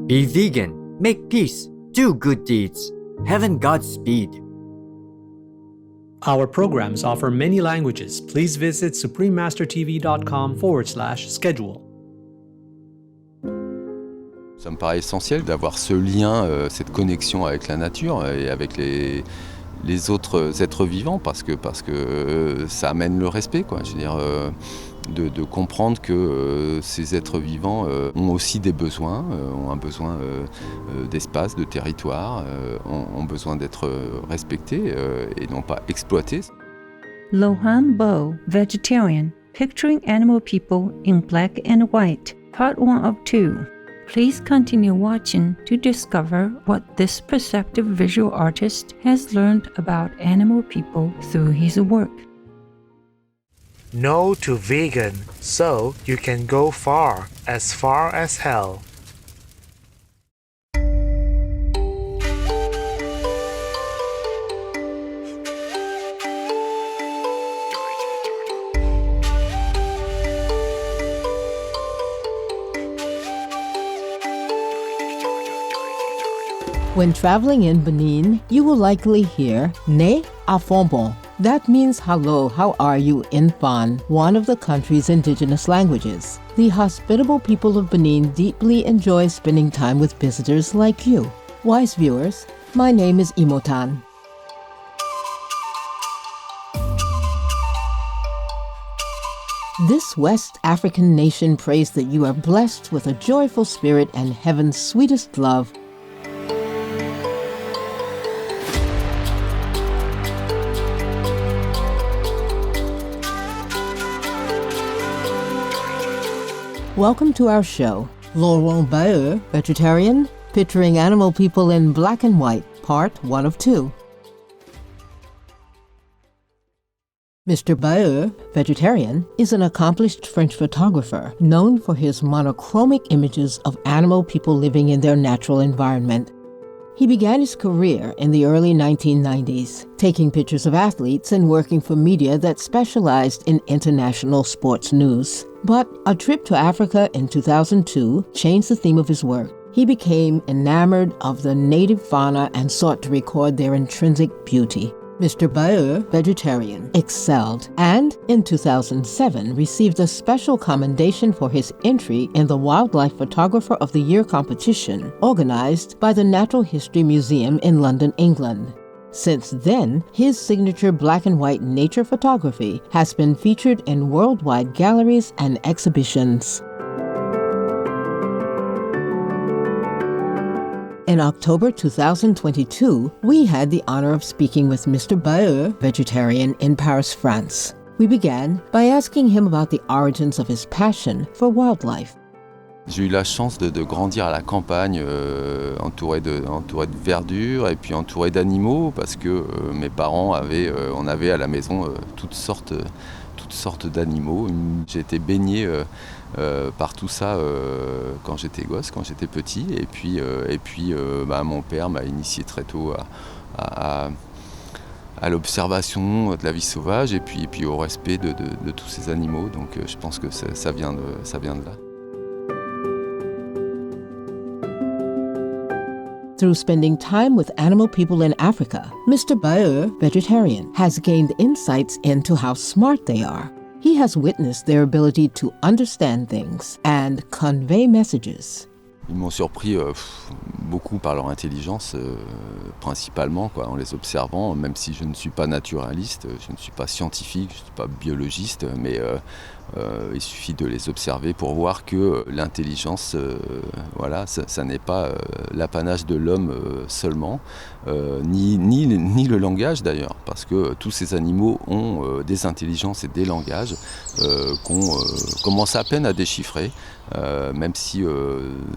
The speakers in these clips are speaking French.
Be vegan, make peace, do good deeds. Heaven Godspeed. Our programs offer many languages. Please visit suprememastertv.com/schedule. Ça me paraît essentiel d'avoir ce lien, cette connexion avec la nature et avec les autres êtres vivants parce que ça amène le respect, quoi. Je veux dire, de comprendre que ces êtres vivants ont aussi des besoins, ont un besoin d'espace, de territoire, ont besoin d'être respectés et non pas exploités. Lohan Bo, Vegetarian, Picturing Animal People in Black and White, Part 1 of 2. Please continue watching to discover what this perceptive visual artist has learned about animal people through his work. No to vegan, so you can go far as hell. When traveling in Benin, you will likely hear Ne Afombo. That means hello, how are you in Fan, one of the country's indigenous languages. The hospitable people of Benin deeply enjoy spending time with visitors like you. Wise viewers, my name is Imotan. This West African nation prays that you are blessed with a joyful spirit and heaven's sweetest love. Welcome to our show, Laurent Baeux, Vegetarian, Picturing Animal People in Black and White, Part 1 of 2. Mr. Baeux, Vegetarian, is an accomplished French photographer known for his monochromic images of animal people living in their natural environment. He began his career in the early 1990s, taking pictures of athletes and working for media that specialized in international sports news. But a trip to Africa in 2002 changed the theme of his work. He became enamored of the native fauna and sought to record their intrinsic beauty. Mr. Baeux, Vegetarian, excelled and, in 2007, received a special commendation for his entry in the Wildlife Photographer of the Year competition organized by the Natural History Museum in London, England. Since then, his signature black and white nature photography has been featured in worldwide galleries and exhibitions. In October 2022, we had the honor of speaking with Mr. Baeux, Vegetarian, in Paris, France. We began by asking him about the origins of his passion for wildlife. J'ai eu la chance de grandir à la campagne, entouré de verdure et puis entouré d'animaux parce que mes parents on avait à la maison toutes sortes d'animaux. J'ai été baigné par tout ça quand j'étais gosse, quand j'étais petit. Et puis mon père m'a initié très tôt à l'observation de la vie sauvage et puis au respect de tous ces animaux. Donc je pense que ça vient de là. Through spending time with animal people in Africa, Mr. Baeux, Vegetarian, has gained insights into how smart they are. He has witnessed their ability to understand things and convey messages. Ils m'ont surpris beaucoup par leur intelligence, principalement, quoi, en les observant, même si je ne suis pas naturaliste, je ne suis pas scientifique, je ne suis pas biologiste, mais il suffit de les observer pour voir que l'intelligence, ça n'est pas l'apanage de l'homme seulement, ni le langage d'ailleurs, parce que tous ces animaux ont des intelligences et des langages qu'on commence à peine à déchiffrer. Même si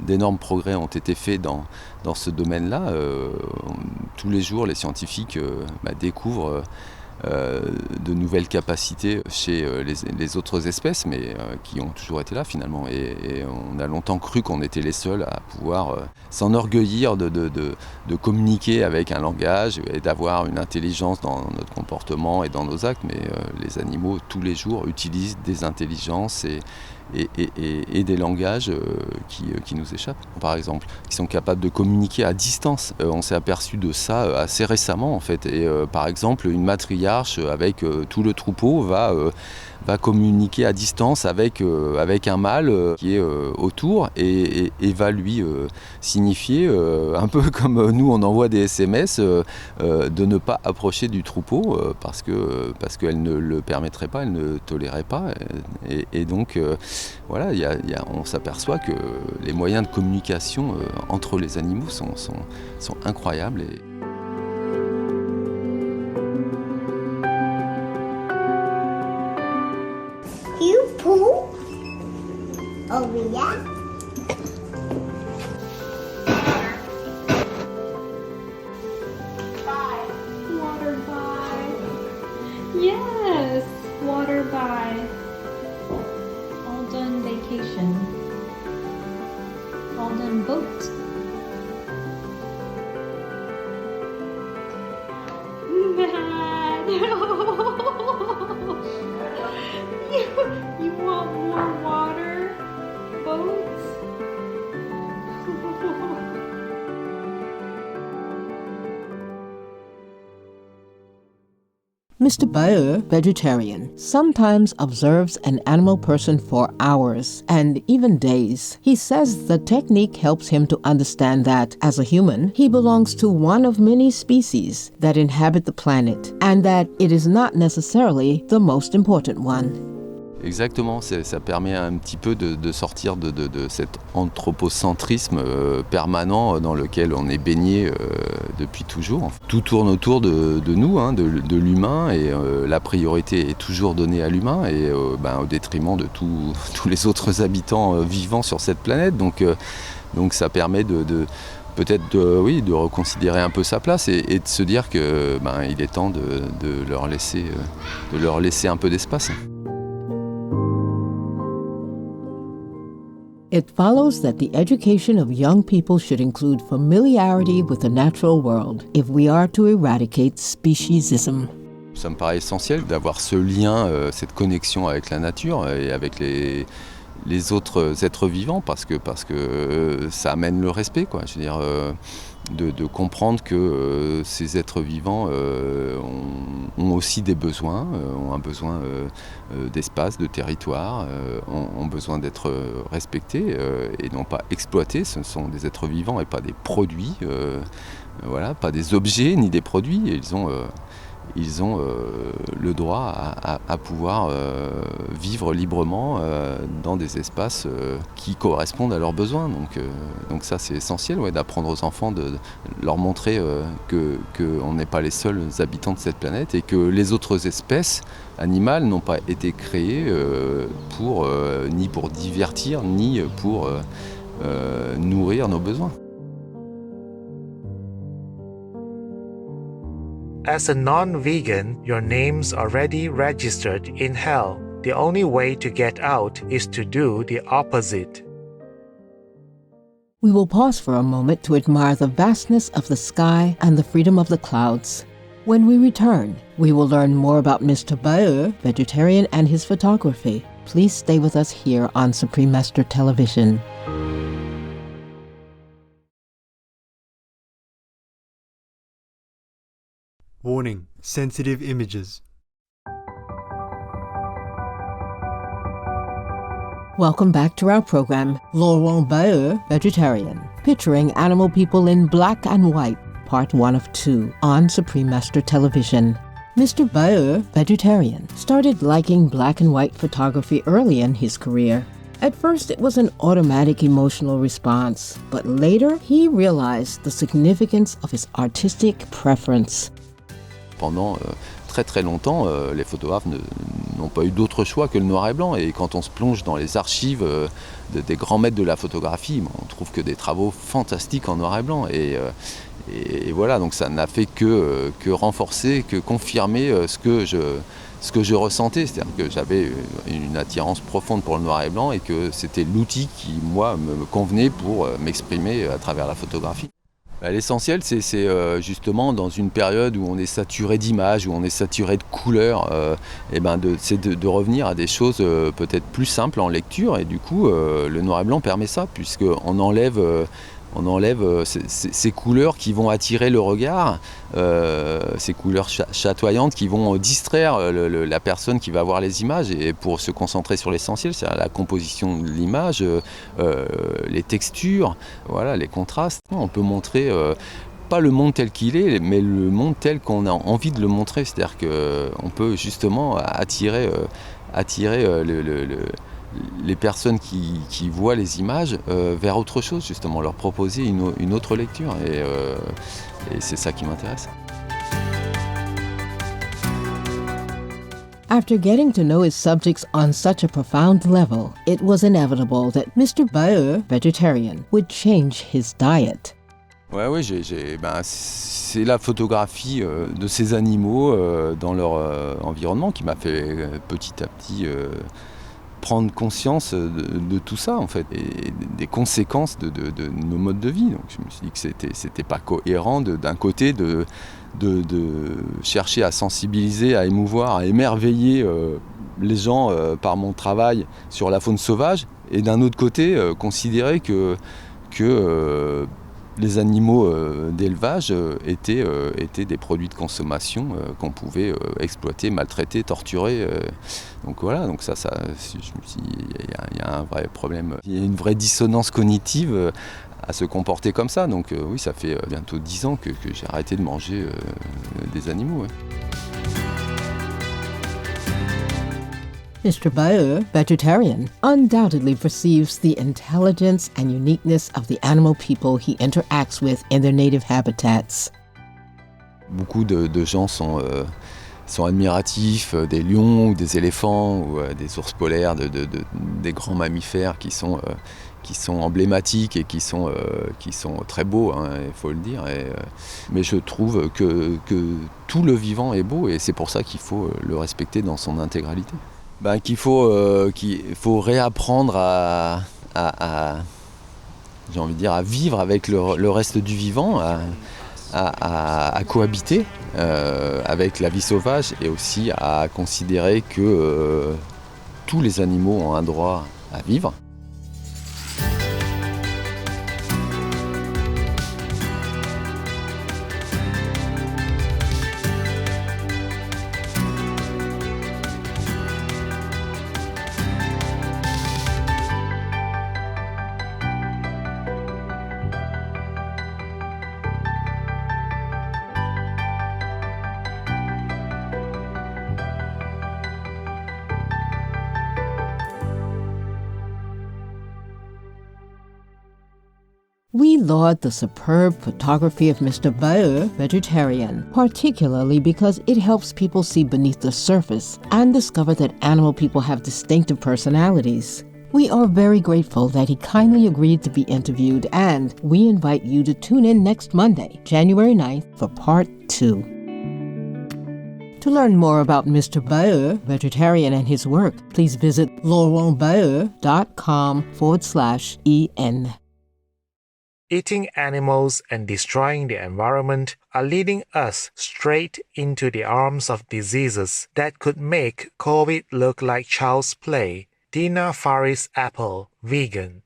d'énormes progrès ont été faits dans ce domaine-là, tous les jours les scientifiques découvrent de nouvelles capacités chez les autres espèces, mais qui ont toujours été là finalement. Et on a longtemps cru qu'on était les seuls à pouvoir s'enorgueillir de communiquer avec un langage et d'avoir une intelligence dans notre comportement et dans nos actes, mais les animaux tous les jours utilisent des intelligences et des langages qui nous échappent, par exemple, qui sont capables de communiquer à distance. On s'est aperçu de ça assez récemment, en fait. Et par exemple, une matriarche avec tout le troupeau va communiquer à distance avec un mâle qui est autour et va lui signifier, un peu comme nous on envoie des SMS, de ne pas approcher du troupeau parce qu'elle ne le permettrait pas, elle ne tolérait pas. Et donc voilà, on s'aperçoit que les moyens de communication entre les animaux sont incroyables. You pull over here. Water by. Yes, water by. Alden vacation. Alden boat. Mad. You want more water? Boats? Mr. Baer, vegetarian, sometimes observes an animal person for hours and even days. He says the technique helps him to understand that, as a human, he belongs to one of many species that inhabit the planet, and that it is not necessarily the most important one. Exactement, ça permet un petit peu de sortir de cet anthropocentrisme permanent dans lequel on est baigné depuis toujours. Tout tourne autour de nous, de l'humain, et la priorité est toujours donnée à l'humain, et au détriment de tous les autres habitants vivants sur cette planète. Donc ça permet peut-être de reconsidérer un peu sa place et de se dire que il est temps de leur laisser un peu d'espace. It follows that the education of young people should include familiarity with the natural world if we are to eradicate speciesism. Ça me paraît essentiel d'avoir ce lien, cette connexion avec la nature et avec les autres êtres vivants parce que ça amène le respect, quoi. Je veux dire, de comprendre que ces êtres vivants ont aussi des besoins, ont un besoin d'espace, de territoire, ont besoin d'être respectés et non pas exploités. Ce sont des êtres vivants et pas des produits, pas des objets ni des produits. Et ils ont le droit à pouvoir vivre librement dans des espaces qui correspondent à leurs besoins. Donc ça, c'est essentiel, d'apprendre aux enfants, de leur montrer qu'on n'est pas les seuls habitants de cette planète et que les autres espèces animales n'ont pas été créées ni pour divertir, ni pour nourrir nos besoins. As a non-vegan, your name's already registered in hell. The only way to get out is to do the opposite. We will pause for a moment to admire the vastness of the sky and the freedom of the clouds. When we return, we will learn more about Mr. Baer, vegetarian, and his photography. Please stay with us here on Supreme Master Television. Warning: sensitive images. Welcome back to our program, Laurent Baer, Vegetarian, Picturing Animal People in Black and White, Part 1 of 2, on Supreme Master Television. Mr. Baer, vegetarian, started liking black and white photography early in his career. At first, it was an automatic emotional response, but later he realized the significance of his artistic preference. Pendant très très longtemps, les photographes n'ont pas eu d'autre choix que le noir et blanc. Et quand on se plonge dans les archives des grands maîtres de la photographie, on trouve que des travaux fantastiques en noir et blanc. Et voilà, donc ça n'a fait que renforcer, que confirmer ce que je ressentais. C'est-à-dire que j'avais une attirance profonde pour le noir et blanc et que c'était l'outil qui, moi, me convenait pour m'exprimer à travers la photographie. L'essentiel, c'est justement dans une période où on est saturé d'images, où on est saturé de couleurs, c'est de revenir à des choses peut-être plus simples en lecture. Et du coup, le noir et blanc permet ça, puisqu'on enlève ces couleurs qui vont attirer le regard, ces couleurs chatoyantes qui vont distraire la personne qui va voir les images, et pour se concentrer sur l'essentiel, c'est-à-dire la composition de l'image, les textures, voilà, les contrastes. On peut montrer pas le monde tel qu'il est, mais le monde tel qu'on a envie de le montrer, c'est-à-dire qu'on peut justement attirer les personnes qui voient les images vers autre chose, justement, leur proposer une autre lecture. Et c'est ça qui m'intéresse. After getting to know his subjects on such a profound level, it was inevitable that Mr. Baer, vegetarian, would change his diet. Ouais, c'est la photographie de ces animaux dans leur environnement qui m'a fait petit à petit prendre conscience de tout ça, en fait, et des conséquences de nos modes de vie. Donc je me suis dit que c'était pas cohérent d'un côté de chercher à sensibiliser, à émouvoir, à émerveiller les gens par mon travail sur la faune sauvage, et d'un autre côté considérer que les animaux d'élevage étaient des produits de consommation qu'on pouvait exploiter, maltraiter, torturer. Donc voilà, donc ça je me suis dit, il y a un vrai problème, il y a une vraie dissonance cognitive à se comporter comme ça. Donc oui, ça fait bientôt 10 ans que j'ai arrêté de manger des animaux. Ouais. Mr. Baer, vegetarian, undoubtedly perceives the intelligence and uniqueness of the animal people he interacts with in their native habitats. Beaucoup de gens sont admiratifs des lions ou des éléphants ou des ours polaires, des grands mammifères qui sont emblématiques et qui sont très beaux, hein, il faut le dire. Mais je trouve que tout le vivant est beau, et c'est pour ça qu'il faut le respecter dans son intégralité. Qu'il faut réapprendre à j'ai envie de dire, à vivre avec le reste du vivant, à cohabiter avec la vie sauvage, et aussi à considérer que tous les animaux ont un droit à vivre. We laud the superb photography of Mr. Baer, vegetarian, particularly because it helps people see beneath the surface and discover that animal people have distinctive personalities. We are very grateful that he kindly agreed to be interviewed, and we invite you to tune in next Monday, January 9th, for part 2. To learn more about Mr. Baer, vegetarian, and his work, please visit laurentbaer.com/en. Eating animals and destroying the environment are leading us straight into the arms of diseases that could make COVID look like child's play. Dina Faris Apple, vegan.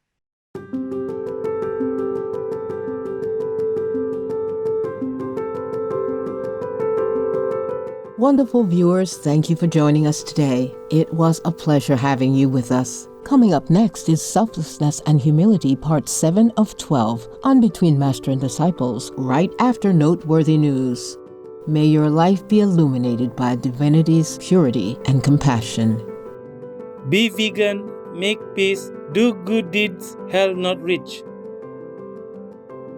Wonderful viewers, thank you for joining us today. It was a pleasure having you with us. Coming up next is Selflessness and Humility, Part 7 of 12, on Between Master and Disciples, right after Noteworthy News. May your life be illuminated by divinity's purity and compassion. Be vegan, make peace, do good deeds, hell not rich.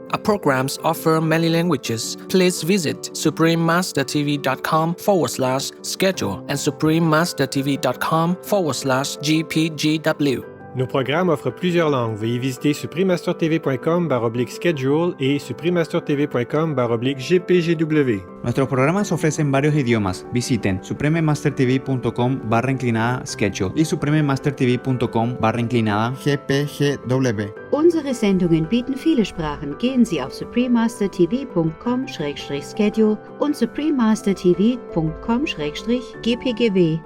Our programs offer many languages. Please visit suprememastertv.com/schedule and suprememastertv.com/GPGW. Nos programmes offrent plusieurs langues. Veuillez visiter suprememastertv.com/schedule et suprememastertv.com/gpgw. Nuestros programas ofrecen varios idiomas. Visiten suprememastertv.com/schedule y suprememastertv.com/gpgw. Unsere Sendungen bieten viele Sprachen. Gehen Sie auf suprememastertv.com/schedule und suprememastertv.com/gpgw.